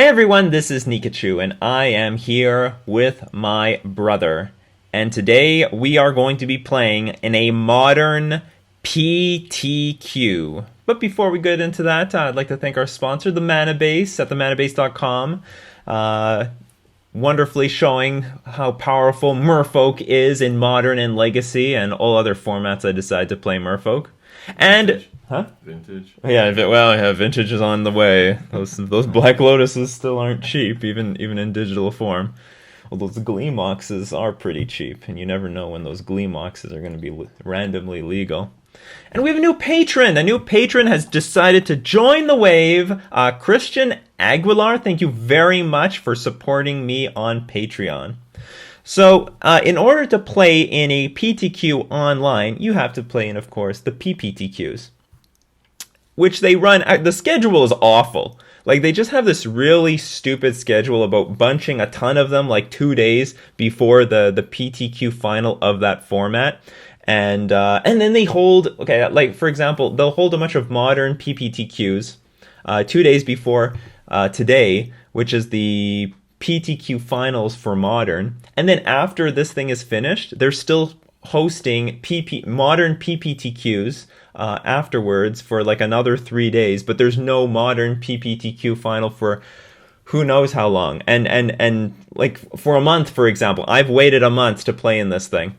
Hey everyone, this is Nikachu, and I am here with my brother. And today we are going to be playing in a modern PTQ. But before we get into that, I'd like to thank our sponsor, the Mana Base at themanabase.com. Wonderfully showing how powerful Merfolk is in Modern and Legacy and all other formats I decide to play Merfolk. And Vintage. yeah, vintage is on the way. Those Black Lotuses still aren't cheap, even in digital form. Well, those Gleamoxes are pretty cheap, and you never know when those Gleamoxes are going to be randomly legal. And we have a new patron. A new patron has decided to join the wave. Christian Aguilar, thank you very much for supporting me on Patreon. So, in order to play in a PTQ online, you have to play in, of course, the PPTQs, which they run. The schedule is awful. Like, they just have this really stupid schedule about bunching a ton of them, like 2 days before the PTQ final of that format. And then they hold, okay, like, for example, they'll hold a bunch of modern PPTQs 2 days before today, which is the PTQ finals for modern. And then after this thing is finished, they're still hosting modern PPTQs afterwards for like another 3 days, but there's no modern PPTQ final for who knows how long. And like for a month, for example, I've waited a month to play in this thing.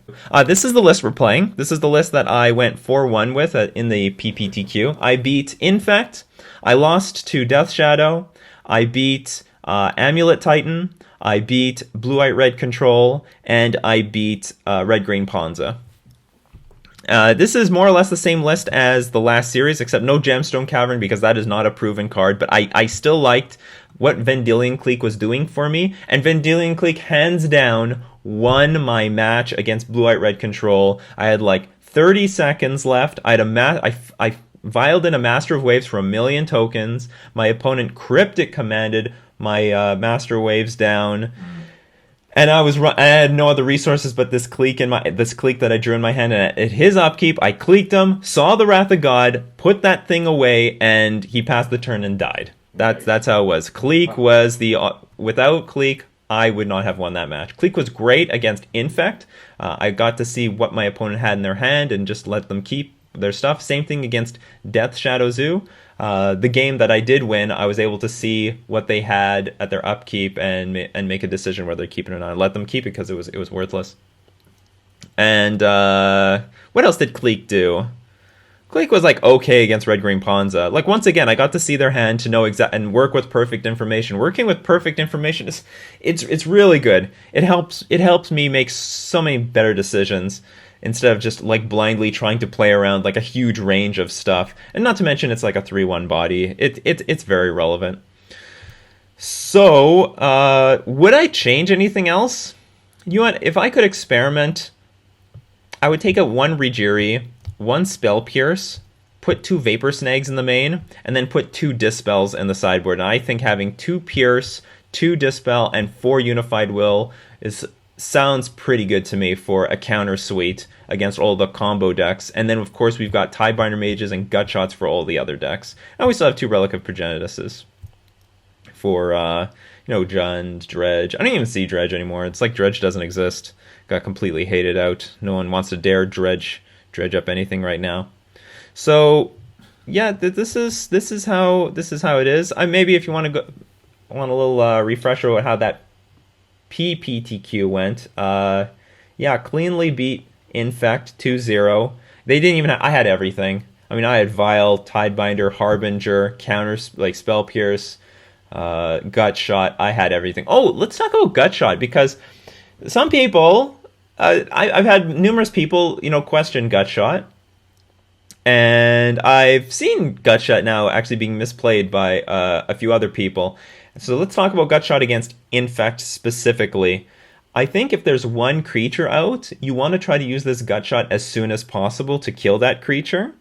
This is the list we're playing. This is the list that I went 4-1 with in the PPTQ. I beat Infect. I lost to Death Shadow. I beat Amulet Titan. I beat Blue-White Red Control, and I beat Red Green Ponza. This is more or less the same list as the last series, except no Gemstone Cavern because that is not a proven card, but I still liked what Vendilion Clique was doing for me, and Vendilion Clique hands down won my match against Blue-White Red Control. I had like 30 seconds left. I vialed in a Master of Waves for 1,000,000 tokens. My opponent Cryptic commanded my Master Waves down, and I had no other resources but this clique that I drew in my hand. And at his upkeep, I cliqued him, saw the Wrath of God, put that thing away, and he passed the turn and died. That's how it was. Clique was without Clique, I would not have won that match. Clique was great against Infect. I got to see what my opponent had in their hand and just let them keep their stuff. Same thing against Death Shadow Zoo. The game that I did win, I was able to see what they had at their upkeep and make a decision whether to keep it or not. I let them keep it because it was worthless. And what else did Clique do? Clique was like okay against Red Green Ponza. Like once again, I got to see their hand to know and work with perfect information. Working with perfect information it's really good. It helps me make so many better decisions, instead of just like blindly trying to play around like a huge range of stuff. And not to mention it's like a 3-1 body. It's very relevant. So, would I change anything else? You know what? If I could experiment, I would take out 1 Rejiri, 1 Spell Pierce, put 2 Vapor Snags in the main, and then put 2 Dispels in the sideboard. And I think having 2 Pierce, 2 Dispel, and 4 Unified Will sounds pretty good to me for a counter suite against all the combo decks. And then, of course, we've got Tidebinder Mages and Gut Shots for all the other decks. And we still have 2 Relic of Progenituses for, Jund, Dredge. I don't even see Dredge anymore. It's like Dredge doesn't exist. Got completely hated out. No one wants to dare dredge up anything right now. So, yeah, this is how it is. Maybe if you want a little refresher on how that PPTQ went. Cleanly beat Infect 2-0. They didn't even I had everything. I mean, I had Vial, Tidebinder, Harbinger, counters like Spell Pierce, Gut Shot. I had everything. Oh, let's talk about Gut Shot, because some people, I've had numerous people, question Gut Shot. And I've seen Gut Shot now actually being misplayed by a few other people. So let's talk about Gut Shot against Infect specifically. I think if there's 1 creature out, you want to try to use this Gut Shot as soon as possible to kill that creature.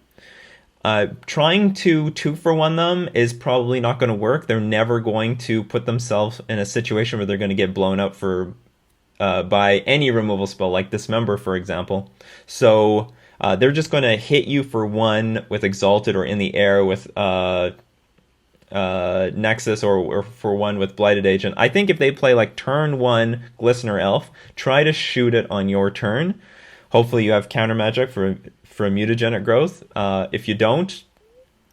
Trying to 2-for-1 them is probably not going to work. They're never going to put themselves in a situation where they're going to get blown up by any removal spell, like Dismember, for example. So they're just going to hit you for 1 with Exalted or in the air with Nexus or for one with Blighted Agent. I think if they play like turn 1 Glistener Elf, try to shoot it on your turn. Hopefully you have counter magic for mutagenic growth. If you don't,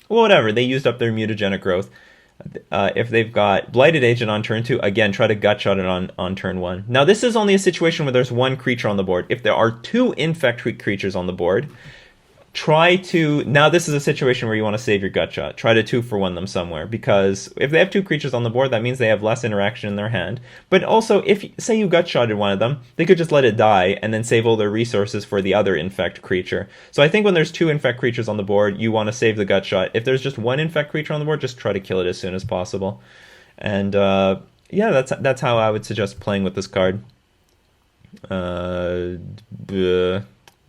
well, whatever. They used up their mutagenic growth. If they've got Blighted Agent on turn 2, again, try to Gutshot it on turn 1. Now, this is only a situation where there's one creature on the board. If there are 2 Infect creatures on the board, try to... Now, this is a situation where you want to save your Gutshot. Try to 2-for-1 them somewhere, because if they have 2 creatures on the board, that means they have less interaction in their hand. But also, if, say you Gutshotted one of them, they could just let it die and then save all their resources for the other Infect creature. So I think when there's 2 Infect creatures on the board, you want to save the Gutshot. If there's just 1 Infect creature on the board, just try to kill it as soon as possible. And, yeah, that's how I would suggest playing with this card.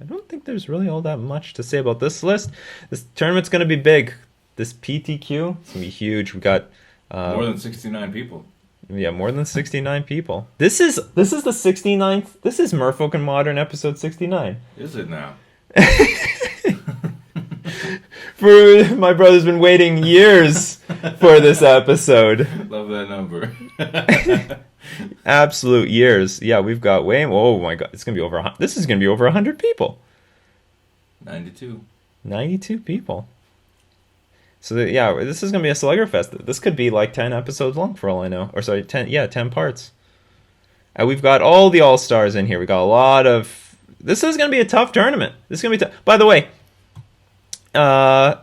I don't think there's really all that much to say about this list. This tournament's going to be big. This PTQ, it's going to be huge. We got... more than 69 people. Yeah, more than 69 people. This is the 69th... This is Merfolk and Modern episode 69. Is it now? For my brother's been waiting years for this episode. Love that number. Absolute years. Yeah, we've got way... Oh my god, it's going to be over... This is going to be over 100 people. 92. 92 people. So, yeah, this is going to be a sluggerfest. This could be like 10 episodes long for all I know. Or sorry, 10 parts. And we've got all the All-Stars in here. We got a lot of... This is going to be a tough tournament. This is going to be tough. By the way, I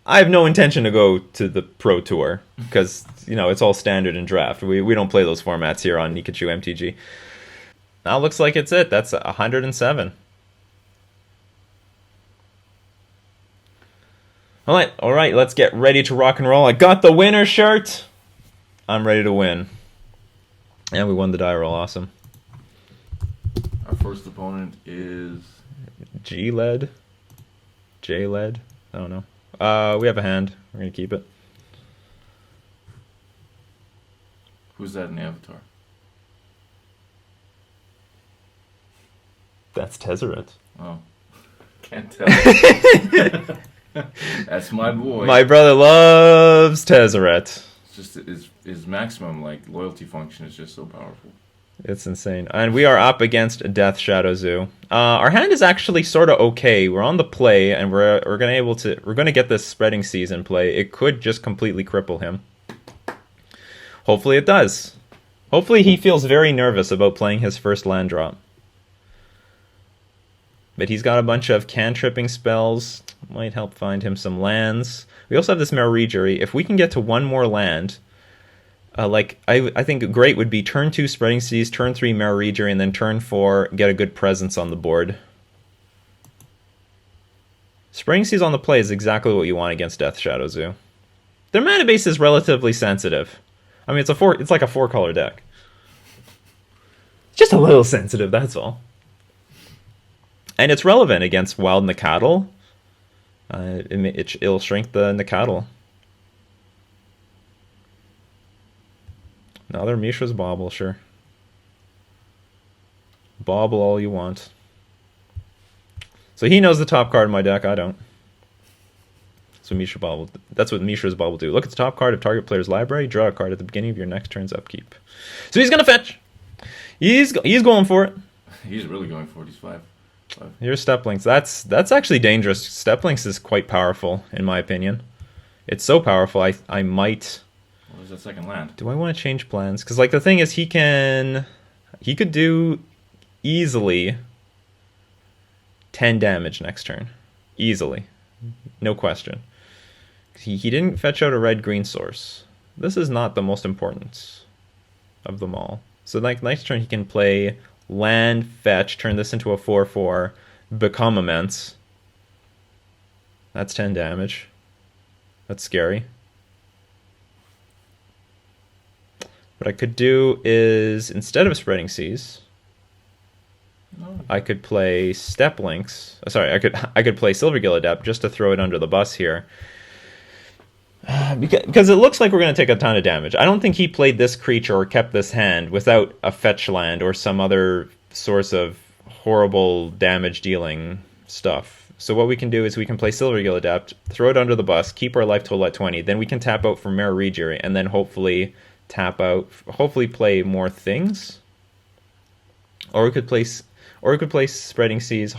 have no intention to go to the Pro Tour because, you know, it's all standard and draft. We don't play those formats here on Nikachu MTG. Now looks like it's it. That's 107. All right, let's get ready to rock and roll. I got the winner shirt. I'm ready to win. And we won the die roll. Awesome. Our first opponent is... G-Led? J-Led? I don't know. We have a hand. We're going to keep it. Who's that in the avatar? That's Tezzeret. Oh. Can't tell. That's my boy. My brother loves Tezzeret. It's just his maximum loyalty function is just so powerful. It's insane. And we are up against Death Shadow Zoo. Our hand is actually sort of okay. We're on the play, and we're gonna get this Spreading Seas in play. It could just completely cripple him. Hopefully it does. Hopefully he feels very nervous about playing his first land drop. But he's got a bunch of cantripping spells. Might help find him some lands. We also have this Mariegery. If we can get to one more land... I think great would be turn 2 Spreading Seas, turn 3 Mariegery, and then turn 4 get a good presence on the board. Spreading Seas on the play is exactly what you want against Death Shadow Zoo. Their mana base is relatively sensitive. I mean, it's like a 4-color deck. Just a little sensitive, that's all. And it's relevant against Wild Nikachu. It'll shrink the Nikachu. Another Mishra's Bauble, sure. Bauble all you want. So he knows the top card in my deck, I don't. So Mishra Bauble, that's what Mishra's Bauble do. Look at the top card of target player's library, draw a card at the beginning of your next turn's upkeep. So he's gonna fetch! He's going for it. He's really going for it, he's 5. Here's Steplinks. That's actually dangerous. Steplinks is quite powerful, in my opinion. It's so powerful, I might... What was that second land? Do I want to change plans? Because, the thing is, he could do easily 10 damage next turn. Easily. No question. He didn't fetch out a red-green source. This is not the most important of them all. So, next turn, he can play land, fetch, turn this into a 4/4, become immense. That's 10 damage. That's scary. What I could do is, instead of Spreading Seas, I could play Steplinks. Sorry, I could play Silvergill Adept just to throw it under the bus here. Because it looks like we're going to take a ton of damage. I don't think he played this creature or kept this hand without a fetch land or some other source of horrible damage dealing stuff. So what we can do is we can play Silvergill Adept, throw it under the bus, keep our life total at 20, then we can tap out for Mare Rejury, and then hopefully play more things. Or we could play Spreading Seas.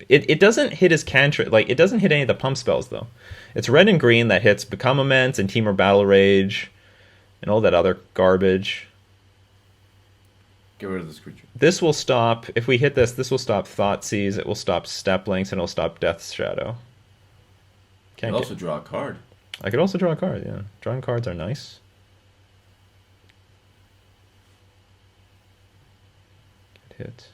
It doesn't hit his cantrip, like it doesn't hit any of the pump spells though. It's red and green that hits Become Immense and Temur Battle Rage and all that other garbage. Get rid of this creature. This will stop, if we hit this will stop Thoughtseize, it will stop Step Links, and it'll stop Death's Shadow. Can't also draw a card. I could also draw a card, yeah. Drawing cards are nice. Get hit.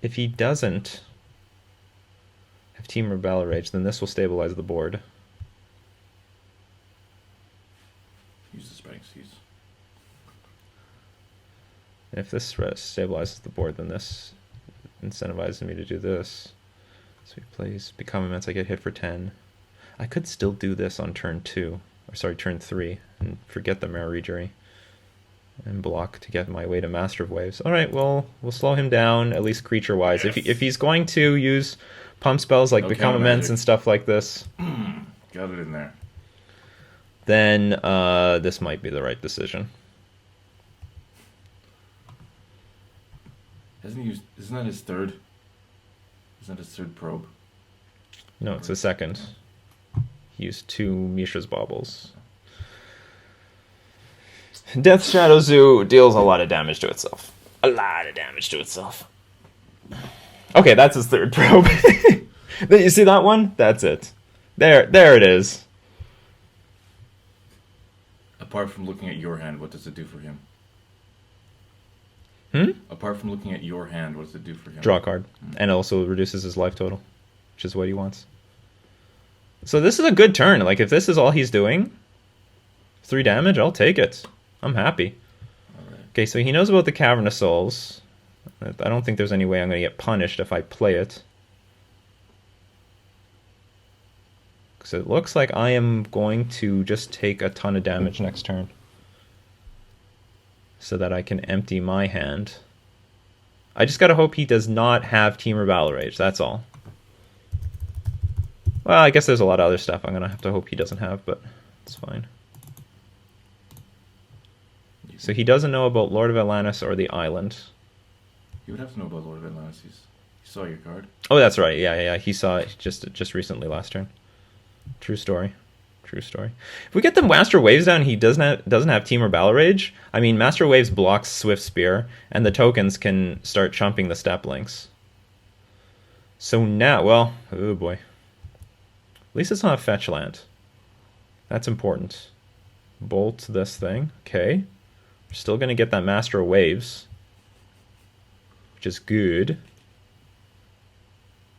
If he doesn't have Temur Battle Rage, then this will stabilize the board. Use the Spreading Seas. And if this stabilizes the board, then this incentivizes me to do this. So he plays Become Immense, I get hit for 10. I could still do this on turn 2, or sorry, turn 3, and forget the Mare Rejury. And block to get my way to Master of Waves. Alright, well, we'll slow him down, at least creature-wise. Yes. If he's going to use pump spells like Become Immense and stuff like this... Got it in there. Then this might be the right decision. Hasn't he used... Isn't that his third? Isn't that his third probe? No, it's his second. He used 2 Mishra's Baubles. Death Shadow Zoo deals a lot of damage to itself. Okay, that's his third probe. You see that one? That's it. There it is. Apart from looking at your hand, what does it do for him? Apart from looking at your hand, what does it do for him? Draw a card. And also reduces his life total, which is what he wants. So this is a good turn. Like, if this is all he's doing, 3 damage, I'll take it. I'm happy. Right. Okay, so he knows about the Cavern of Souls. I don't think there's any way I'm going to get punished if I play it. Because it looks like I am going to just take a ton of damage next turn. So that I can empty my hand. I just gotta hope he does not have Temur Battle Rage, that's all. Well, I guess there's a lot of other stuff I'm gonna have to hope he doesn't have, but it's fine. So he doesn't know about Lord of Atlantis or the island. He would have to know about Lord of Atlantis. He saw your card. Oh, that's right. Yeah. He saw it just recently last turn. True story. If we get the Master Waves down, he doesn't have Temur Battle Rage. I mean, Master Waves blocks Swift Spear, and the tokens can start chumping the Step Links. So now, well, oh boy. At least it's not a fetch land. That's important. Bolt this thing. Okay. We're still going to get that Master of Waves, which is good.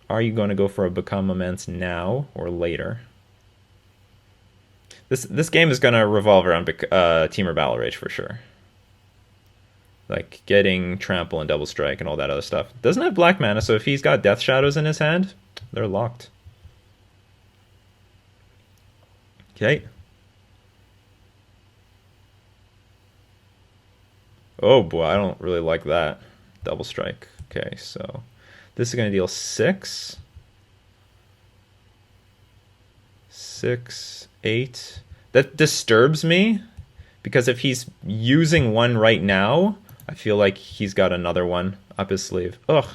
Are you going to go for a Become Immense now or later? This game is going to revolve around Temur Battle Rage for sure. Like getting Trample and Double Strike and all that other stuff. Doesn't have black mana, so if he's got Death Shadows in his hand, they're locked. Okay. Oh boy, I don't really like that. Double Strike. Okay, so this is going to deal 6. 6, 8. That disturbs me, because if he's using one right now, I feel like he's got another one up his sleeve. Ugh.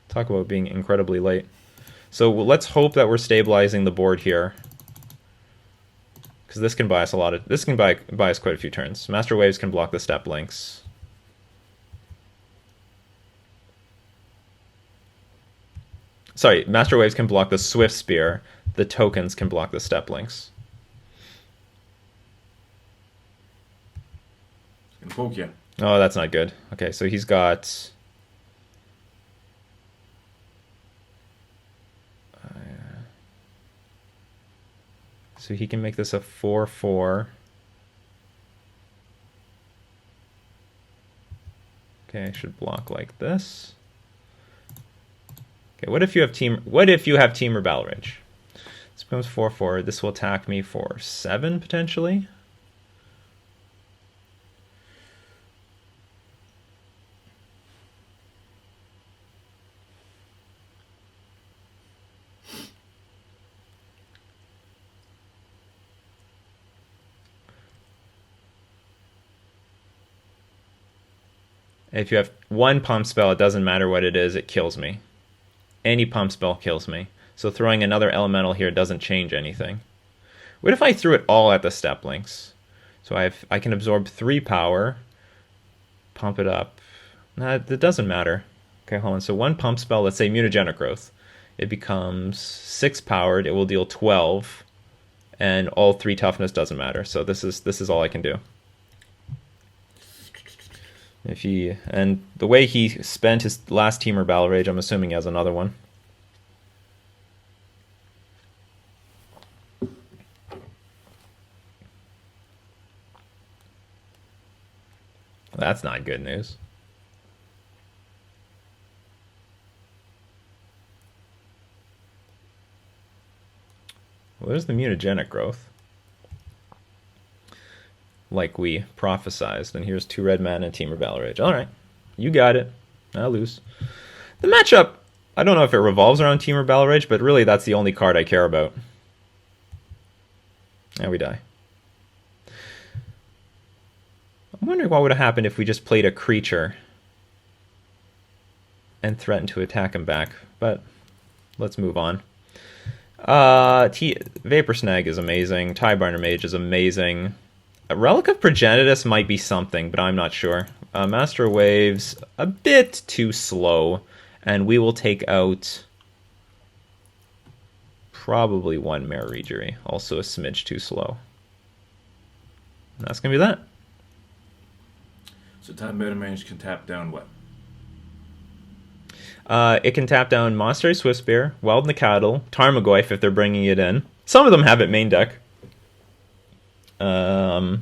Talk about being incredibly late. So let's hope that we're stabilizing the board here, because this can buy us a lot of... This can buy us quite a few turns. Master Waves can block the Step Links. Sorry, Master Waves can block the Swift Spear. The tokens can block the Step Links. Gonna poke you. Oh, that's not good. Okay, so he's got... so he can make this a 4/4. Okay, I should block like this. Okay, what if you have Temur Battle Rage? This becomes 4/4. This will attack me for 7 potentially. If you have one pump spell, it doesn't matter what it is, it kills me. Any pump spell kills me. So throwing another elemental here doesn't change anything. What if I threw it all at the step links? So I can absorb 3 power, pump it up. Nah, it doesn't matter. Okay, hold on. So one pump spell, let's say Mutagenic Growth. It becomes 6 powered, it will deal 12, and all 3 toughness doesn't matter. So this is all I can do. And the way he spent his last Temur Battle Rage, I'm assuming he has another one. That's not good news. Well, there's the Mutagenic Growth, like we prophesized. And here's 2 red mana and Temur Battle Rage. All right, you got it. I lose. The matchup, I don't know if it revolves around Temur Battle Rage, but really that's the only card I care about. And we die. I'm wondering what would have happened if we just played a creature and threatened to attack him back, but let's move on. Vapor Snag is amazing. Tiebarner Mage is amazing. A Relic of Progenitus might be something, but I'm not sure. Master Waves, a bit too slow, and we will take out probably 1 Mare Regery, also a smidge too slow. And that's going to be that. So Tiebarner Mage can tap down what? It can tap down Monastery Swiftspear, Wild Nikachu, Tarmogoyf if they're bringing it in. Some of them have it main deck. But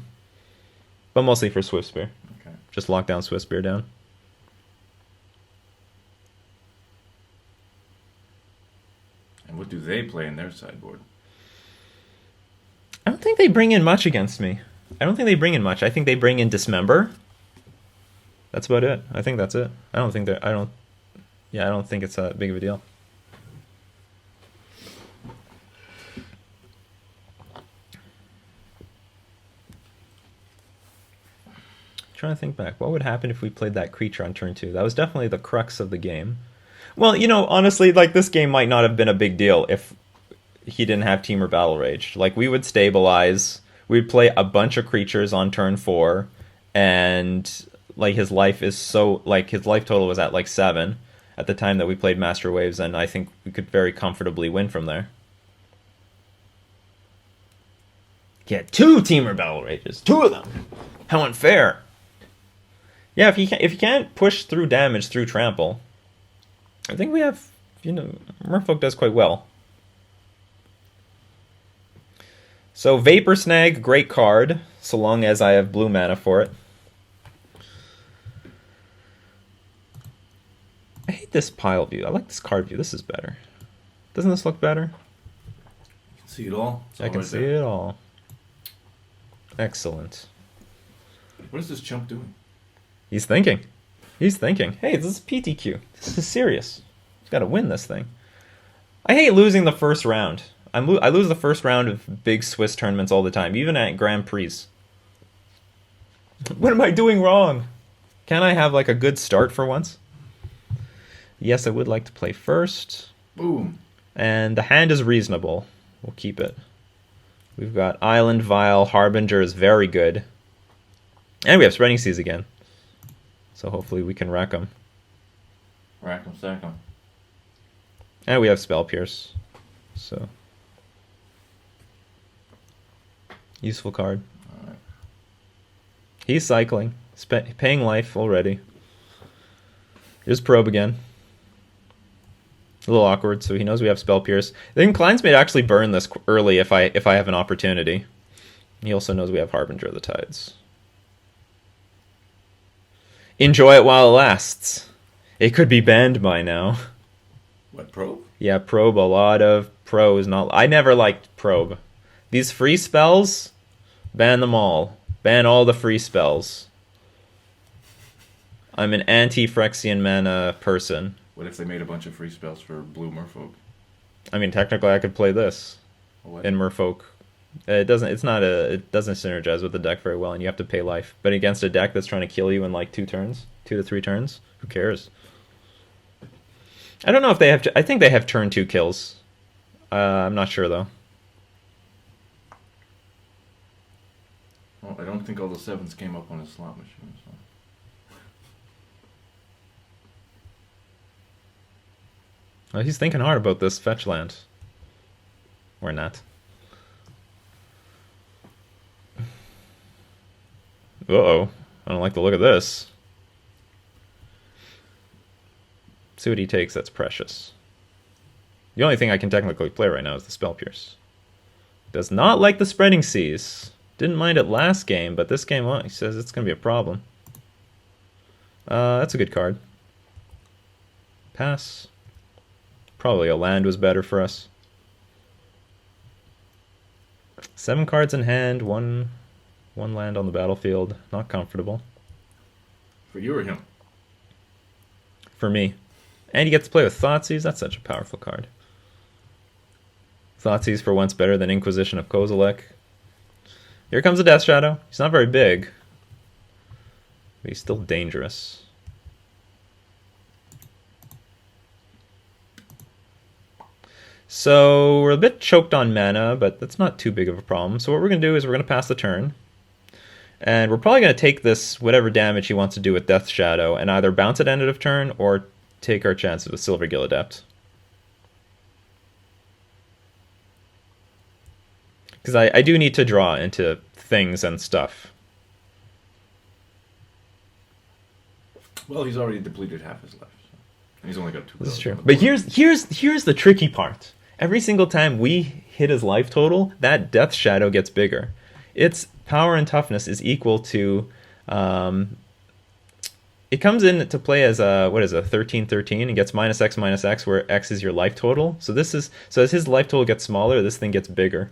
mostly for Swiftspear. Okay. Just lock down Swiftspear down. And what do they play in their sideboard? I don't think they bring in much against me. I don't think they bring in much. I think they bring in Dismember. That's about it. I think that's it. I don't think it's that big of a deal. Trying to think back. What would happen if we played that creature on turn 2? That was definitely the crux of the game. Well, honestly, like, this game might not have been a big deal if he didn't have Temur Battle Rage. Like, we would stabilize, we'd play a bunch of creatures on turn 4, and like his life total was at like 7 at the time that we played Master Waves, and I think we could very comfortably win from there. Get 2 Temur Battle Rages, 2 of them. How unfair! Yeah, if you can't push through damage through trample, I think we have, Merfolk does quite well. So Vapor Snag, great card, so long as I have blue mana for it. I hate this pile view. I like this card view. This is better. Doesn't this look better? You can see it all. I can see it all. Excellent. What is this chump doing? He's thinking. Hey, this is PTQ. This is serious. He's got to win this thing. I hate losing the first round. I lose the first round of big Swiss tournaments all the time, even at Grand Prix. What am I doing wrong? Can't I have like a good start for once? Yes, I would like to play first. Boom. And the hand is reasonable. We'll keep it. We've got Island Vial. Harbinger is very good. And we have Spreading Seas again. So hopefully we can wreck them. Rack 'em, stack 'em. And we have Spell Pierce. So useful card. Alright. He's cycling. Paying life already. Here's Probe again. A little awkward, so he knows we have Spell Pierce. I think Klein's may actually burn this early if I have an opportunity. He also knows we have Harbinger of the Tides. Enjoy it while it lasts. It could be banned by now. What, Probe? Yeah, Probe. A lot of pros. I never liked Probe. These free spells, ban them all. Ban all the free spells. I'm an anti-Phyrexian mana person. What if they made a bunch of free spells for blue Merfolk? I mean, technically I could play this What? in Merfolk. It doesn't synergize with the deck very well, and you have to pay life. But against a deck that's trying to kill you in like 2 2 to 3 turns. Who cares? I don't know if they have... I think they have turn 2 kills. I'm not sure, though. Well, I don't think all the 7s came up on his slot machine. So. Well, he's thinking hard about this fetch land. Or not. Uh-oh. I don't like the look of this. See what he takes, that's precious. The only thing I can technically play right now is the Spell Pierce. Does not like the Spreading Seas. Didn't mind it last game, but this game, well, he says it's going to be a problem. That's a good card. Pass. Probably a land was better for us. 7 cards in hand, one land on the battlefield. Not comfortable. For you or him? For me. And he gets to play with Thoughtseize. That's such a powerful card. Thoughtseize for once better than Inquisition of Kozilek. Here comes a Death Shadow. He's not very big. But he's still dangerous. So we're a bit choked on mana, but that's not too big of a problem. So what we're going to do is we're going to pass the turn. And we're probably going to take this, whatever damage he wants to do with Death Shadow, and either bounce it end of turn or take our chances with Silvergill Adept. Because I do need to draw into things and stuff. Well, he's already depleted half his life. So. And he's only got 2 This is cards true. on the But board. here's the tricky part. Every single time we hit his life total, that Death Shadow gets bigger. Its power and toughness is equal to... it comes in to play as a, what is it, 13/13, and gets -X, where X is your life total. So as his life total gets smaller, this thing gets bigger.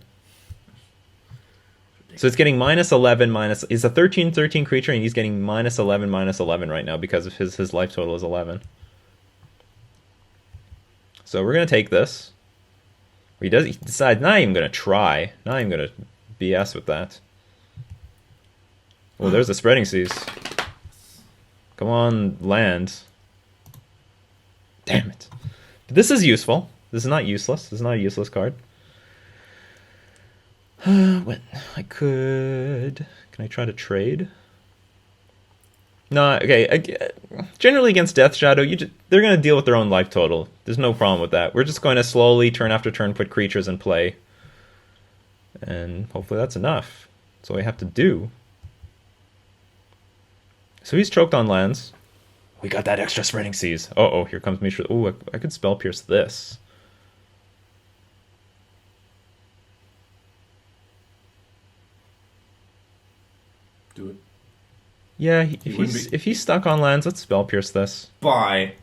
So it's getting -11 it's a 13/13 creature, and he's getting -11 right now because of his life total is 11. So we're gonna take this. He decides not even gonna try, not even gonna BS with that. Well, there's the Spreading Seas. Come on, land. Damn it. But this is useful. This is not useless. This is not a useless card. What? Can I try to trade? No, okay. Generally against Death Shadow, they're going to deal with their own life total. There's no problem with that. We're just going to slowly, turn after turn, put creatures in play. And hopefully that's enough. That's all we have to do. So he's choked on lands. We got that extra Spreading Seas. Uh-oh, here comes Mishra. Oh, I could Spell Pierce this. Do it. Yeah, if he's stuck on lands, let's Spell Pierce this. Bye.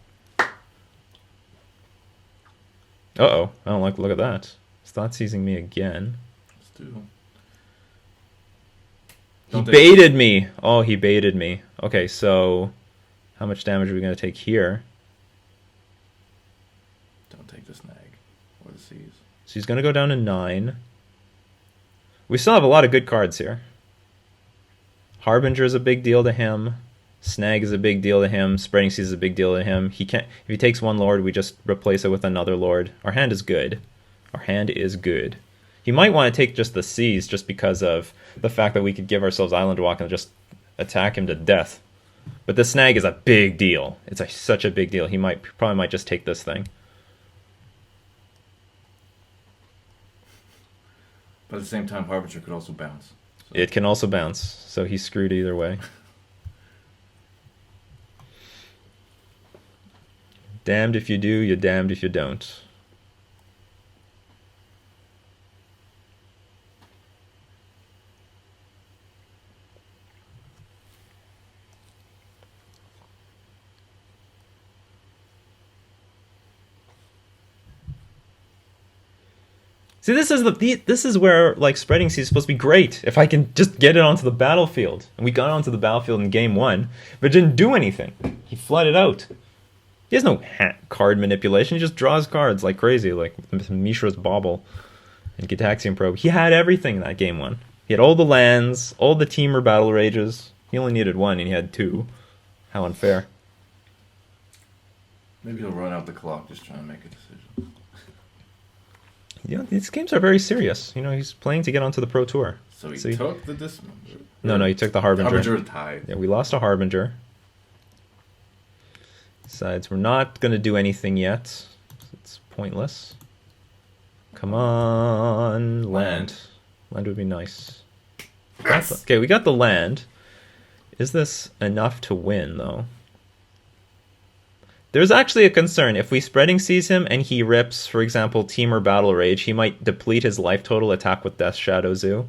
Uh-oh, I don't like the look at that. He's not seizing me again. Let's do. He baited me. Oh, he baited me. Okay, so how much damage are we going to take here? Don't take the snag or the seas. So he's going to go down to 9. We still have a lot of good cards here. Harbinger is a big deal to him. Snag is a big deal to him. Spreading Seas is a big deal to him. He can't. If he takes one lord, we just replace it with another lord. Our hand is good. Our hand is good. He might want to take just the seas just because of the fact that we could give ourselves Island Walk and just attack him to death. But the snag is a big deal. It's such a big deal. He probably might just take this thing. But at the same time, Harbinger could also bounce. So. It can also bounce, so he's screwed either way. Damned if you do, you're damned if you don't. See, this is where like Spreading Seas is supposed to be great. If I can just get it onto the battlefield, and we got onto the battlefield in game 1, but didn't do anything. He flooded out. He has no card manipulation. He just draws cards like crazy, like with Mishra's Bauble and Gitaxian Probe. He had everything in that game 1. He had all the lands, all the Teamer Battle Rages. He only needed 1, and he had 2. How unfair. Maybe he'll run out the clock just trying to make a decision. You know, these games are very serious. You know, he's playing to get onto the Pro Tour. So he See? took the dismember. No, he took the Harbinger. Harbinger tied. Yeah, we lost a Harbinger. Besides, we're not going to do anything yet. It's pointless. Come on, land. Land would be nice. Yes! Okay, we got the land. Is this enough to win, though? There's actually a concern. If we Spreading Seas him and he rips, for example, Team or Battle Rage, he might deplete his life total, attack with Death Shadow Zoo.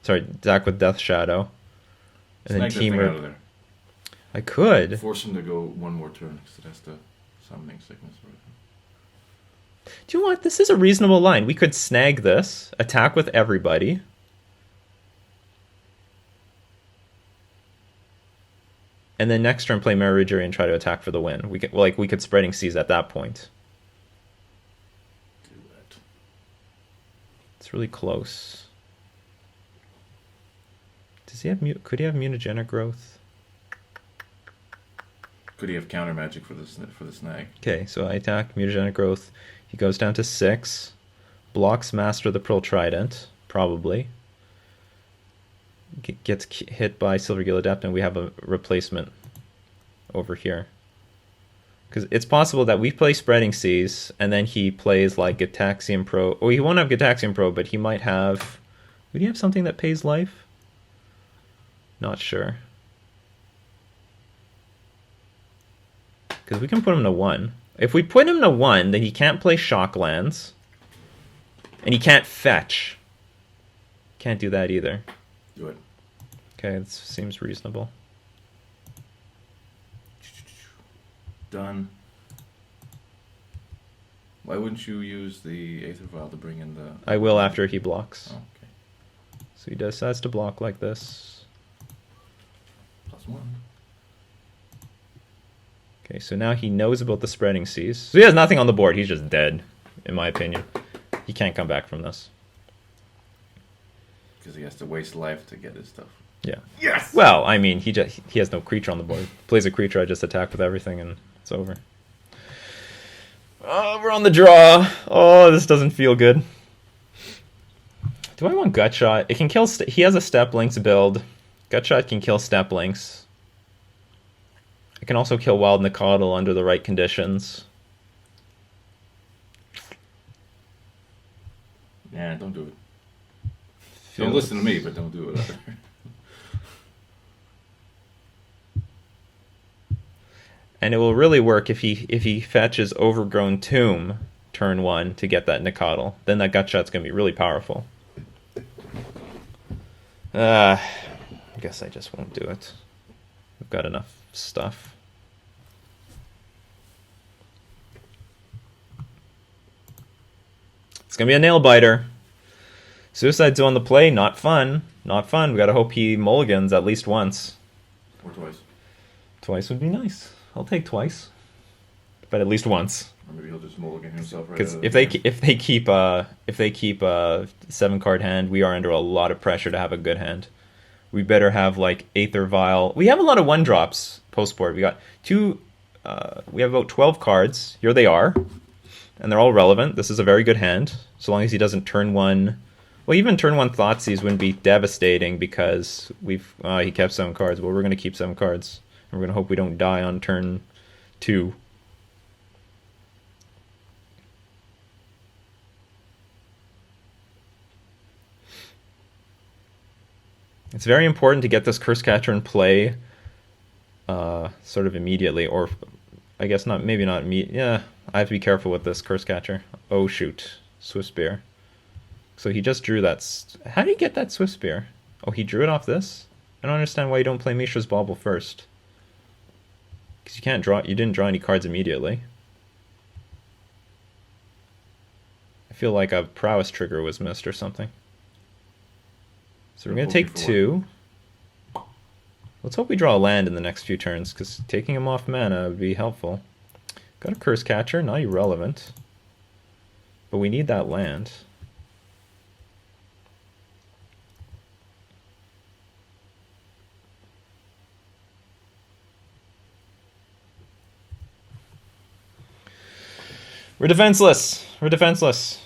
Sorry, attack with Death Shadow. And then Team out of there. I could. Force him to go one more turn because it has to summoning sickness. Do you know what? This is a reasonable line. We could snag this, attack with everybody. And then next turn play Maraudgery and try to attack for the win. We could Spreading Seas at that point. Do it. It's really close. Does he have could he have mutagenic growth? Could he have counter magic for the snag? Okay, so I attack mutagenic growth. He goes down to 6. Blocks Master the Pearl Trident, probably. Gets hit by Silvergill Adept, and we have a replacement over here. Because it's possible that we play Spreading Seas, and then he plays like Gitaxian Pro. Oh, he won't have Gitaxian Pro, but he might have... Would he have something that pays life? Not sure. Because we can put him to 1. If we put him to 1, then he can't play Shocklands. And he can't fetch. Can't do that either. Do it. Okay, this seems reasonable. Done. Why wouldn't you use the Aether Vial to bring in the... I will after he blocks. Oh, okay. So he decides to block like this. +1. Okay, so now he knows about the Spreading Seas. So he has nothing on the board. He's just dead, in my opinion. He can't come back from this. Because he has to waste life to get his stuff. Yeah. Yes! Well, I mean, he has no creature on the board. Plays a creature, I just attack with everything, and it's over. Oh, we're on the draw. Oh, this doesn't feel good. Do I want Gutshot? It can kill... he has a Step Links build. Gutshot can kill Step Links. I can also kill Wild Nicodle under the right conditions. Yeah, don't do it. Don't listen to me, but don't do it either. And it will really work if he fetches Overgrown Tomb turn 1 to get that Nicodle. Then that Gutshot's going to be really powerful. I guess I just won't do it. We've got enough stuff. It's going to be a nail biter. Suicide's on the play, not fun. Not fun. We gotta hope he mulligans at least once. Or twice. Twice would be nice. I'll take twice. But at least once. Or maybe he'll just mulligan himself right Because out of if they keep a 7-card hand, we are under a lot of pressure to have a good hand. We better have like Aether Vial. We have a lot of 1-drops post board. We got we have about 12 cards. Here they are. And they're all relevant. This is a very good hand. So long as he doesn't turn 1. Well, even turn 1 Thoughtseize wouldn't be devastating because he kept 7 cards. Well, we're going to keep 7 cards. And we're going to hope we don't die on turn 2. It's very important to get this Curse Catcher in play sort of immediately. Or, I guess maybe not immediately. Yeah, I have to be careful with this Curse Catcher. Oh, shoot. Swift Spear. So he just drew that. How did he get that Swift Spear? Oh, he drew it off this? I don't understand why you don't play Mishra's Bauble first. Because you didn't draw any cards immediately. I feel like a prowess trigger was missed or something. So we're going to take 2. Let's hope we draw a land in the next few turns, because taking him off mana would be helpful. Got a Curse Catcher, not irrelevant. But we need that land. We're defenseless. We're defenseless.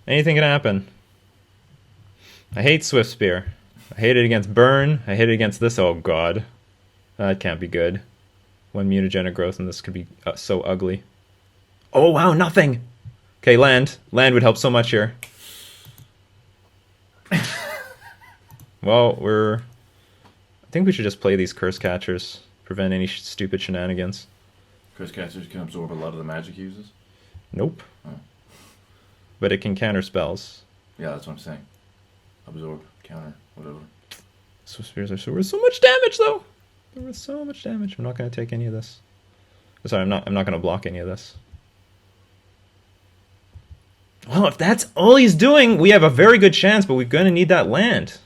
Anything can happen. I hate Swift Spear. I hate it against Burn. I hate it against this. Oh god. That can't be good. One mutagenic growth and this could be so ugly. Oh wow, nothing! Okay, land. Land would help so much here. Well, I think we should just play these Curse Catchers. Prevent any stupid shenanigans. Curse Catchers can absorb a lot of the magic uses? Nope. Oh. But it can counter spells. Yeah, that's what I'm saying. Absorb, counter, whatever. Swift Spears are worth so much damage, though! They're worth so much damage. I'm not going to take any of this. Sorry, I'm not going to block any of this. Well, if that's all he's doing, we have a very good chance, but we're going to need that land.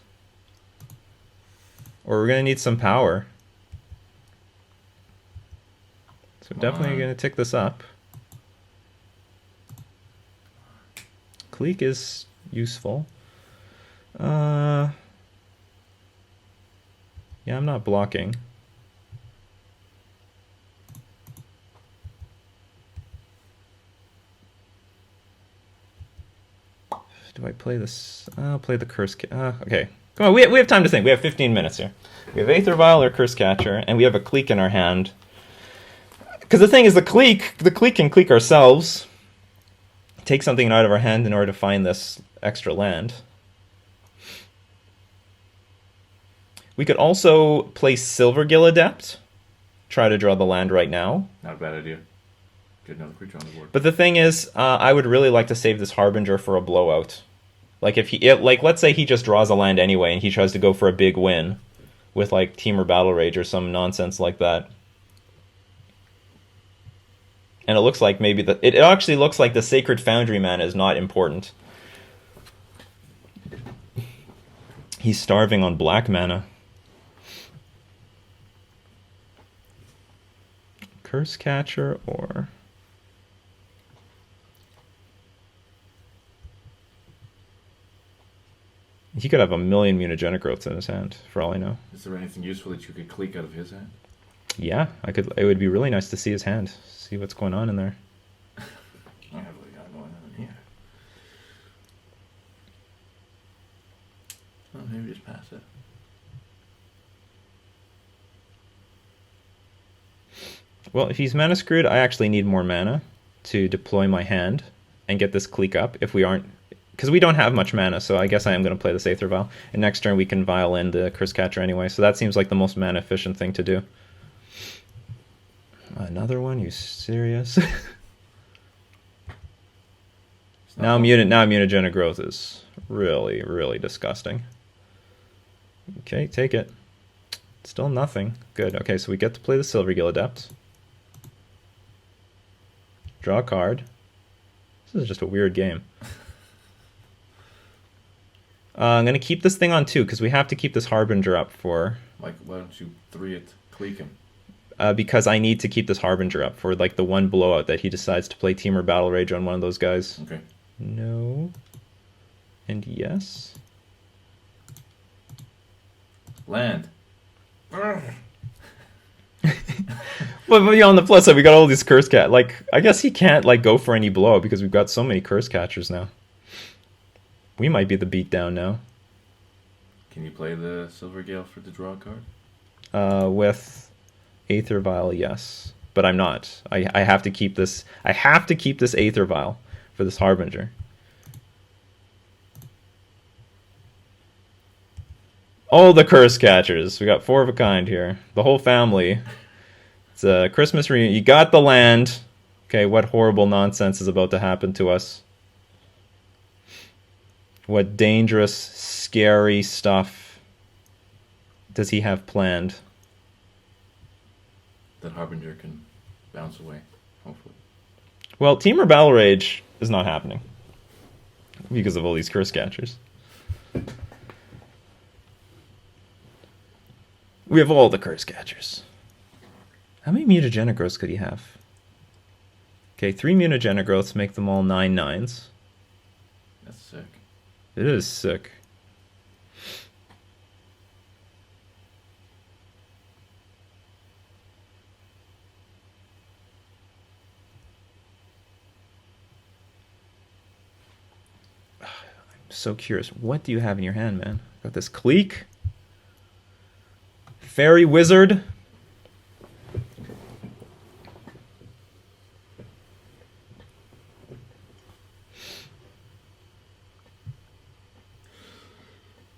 Or we're going to need some power. So definitely going to tick this up. Clique is useful. Yeah, I'm not blocking. Do I play this? I'll play the Curse. Okay. Come on, we have time to think. We have 15 minutes here. We have Aether Vial or Curse Catcher, and we have a Clique in our hand. Because the thing is, the Clique can Clique ourselves. Take something out of our hand in order to find this extra land. We could also play Silvergill Adept. Try to draw the land right now. Not a bad idea. Get another creature on the board. But the thing is, I would really like to save this Harbinger for a blowout. Like let's say he just draws a land anyway, and he tries to go for a big win with like Temur Battle Rage or some nonsense like that. And it looks like maybe it actually looks like the Sacred Foundry mana is not important. He's starving on black mana. Curse Catcher or... He could have a million mutagenic growths in his hand, for all I know. Is there anything useful that you could Clique out of his hand? Yeah, I could. It would be really nice to see his hand, see what's going on in there. I have really got going on in here. Well, maybe just pass it. Well, if he's mana screwed, I actually need more mana to deploy my hand and get this Clique up. If we aren't, because we don't have much mana, so I guess I am going to play this Aether Vial. And next turn we can Vial in the Curse Catcher anyway, so that seems like the most mana efficient thing to do. Another one? You serious? Now mutagenic growth is really, really disgusting. Okay, take it. Still nothing. Good. Okay, so we get to play the Silvergill Adept. Draw a card. This is just a weird game. I'm going to keep this thing on 2, because we have to keep this Harbinger up for... Like, why don't you 3 it, Clique him? Because I need to keep this Harbinger up for like the one blowout that he decides to play Temur Battle Rage on one of those guys. Okay. No. And yes. Land. But on the plus side, we got all these Curse Cat. Like, I guess he can't like go for any blowout because we've got so many Curse Catchers now. We might be the beatdown now. Can you play the Silvergill for the draw card? With Aether Vial, yes. But I'm not. I have to keep this. I have to keep this Aether Vial for this Harbinger. All the Curse Catchers. We got 4 of a kind here. The whole family. It's a Christmas reunion. You got the land. Okay, what horrible nonsense is about to happen to us? What dangerous, scary stuff does he have planned? That Harbinger can bounce away, hopefully. Well, Temur Battle Rage is not happening because of all these Curse Catchers. We have all the Curse Catchers. How many mutagenic growths could he have? Okay, 3 mutagenic growths make them all 9/9s. That's sick. It is sick. So curious. What do you have in your hand, man? Got this Cleek. Fairy Wizard.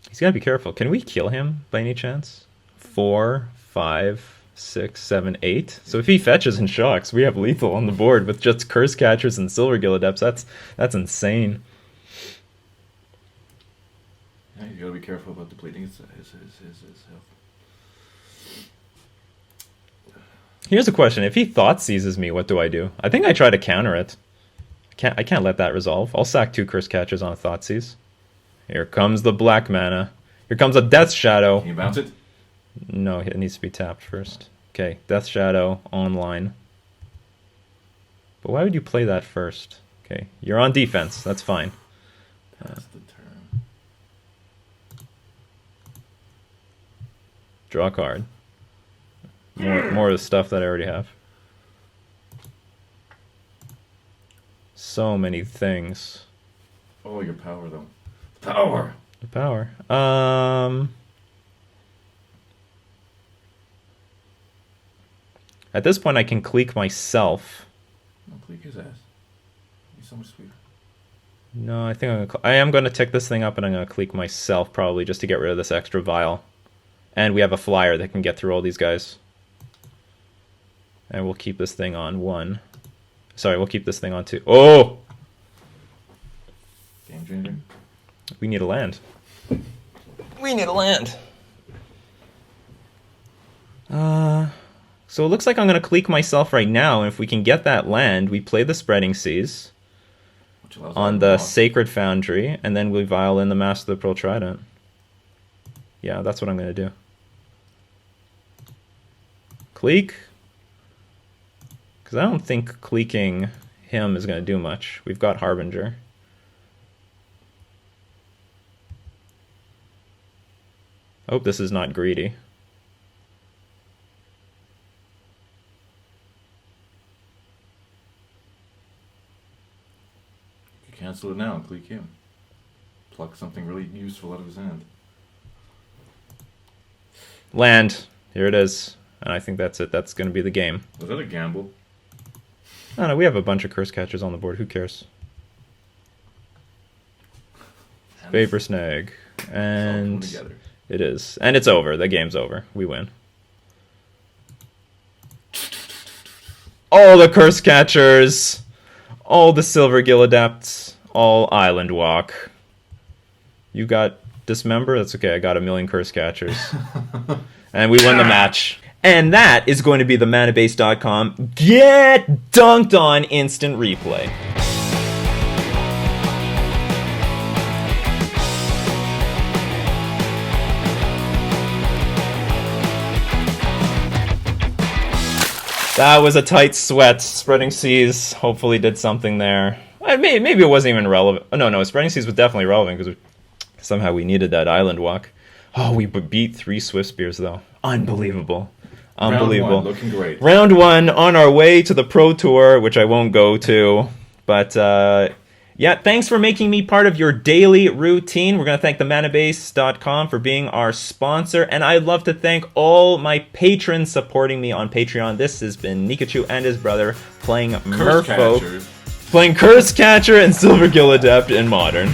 He's gotta be careful. Can we kill him by any chance? 4, 5, 6, 7, 8. So if he fetches and shocks, we have lethal on the board with just Curse Catchers and Silver Gill Adepts. That's insane. Yeah, you gotta be careful about depleting his health. Here's a question. If he thought seizes me, what do I do? I think I try to counter it. I can't let that resolve. I'll sack 2 Curse Catchers on a thought seize. Here comes the black mana. Here comes a Death Shadow. Can you bounce it? No, it needs to be tapped first. Okay, Death Shadow online. But why would you play that first? Okay, you're on defense. That's fine. Pass the turn. Draw a card. More of the stuff that I already have. So many things. Oh, your power though. Power. The power. At this point, I can Cleek myself. No, click his ass. He's so much sweeter. No, I think I am going to tick this thing up, and I'm going to Cleek myself probably just to get rid of this extra vial. And we have a flyer that can get through all these guys. And we'll keep this thing on 1. Sorry, we'll keep this thing on 2. Oh! Game changer. We need a land. We need a land. So it looks like I'm going to Cleek myself right now, and if we can get that land, we play the Spreading Seas on the Sacred Foundry, and then we vial in the Master of the Pearl Trident. Yeah, that's what I'm going to do. Cleek. Because I don't think Cleeking him is going to do much. We've got Harbinger. I hope this is not greedy. You can cancel it now and click him. Pluck something really useful out of his hand. Land. Here it is. And I think that's it. That's going to be the game. Was that a gamble? I don't know. We have a bunch of Curse Catchers on the board. Who cares? Vapor Snag. And it is. And it's over. The game's over. We win. All the Curse Catchers. All the Silver Gill Adepts. All Island Walk. You got Dismember? That's okay. I got a million Curse Catchers. And we win the match. And that is going to be the manabase.com Get Dunked On instant replay. That was a tight sweat. Spreading Seas hopefully did something there. Maybe it wasn't even relevant. Oh, no, Spreading Seas was definitely relevant because somehow we needed that Island Walk. Oh, we beat 3 Swift Spears, though. Unbelievable. Unbelievable. Round 1, looking great. Round 1 on our way to the Pro Tour, which I won't go to. But, yeah, thanks for making me part of your daily routine. We're going to thank the manabase.com for being our sponsor. And I'd love to thank all my patrons supporting me on Patreon. This has been Nikachu and his brother playing Merfolk. Playing Curse Catcher and Silver Gill Adept in Modern.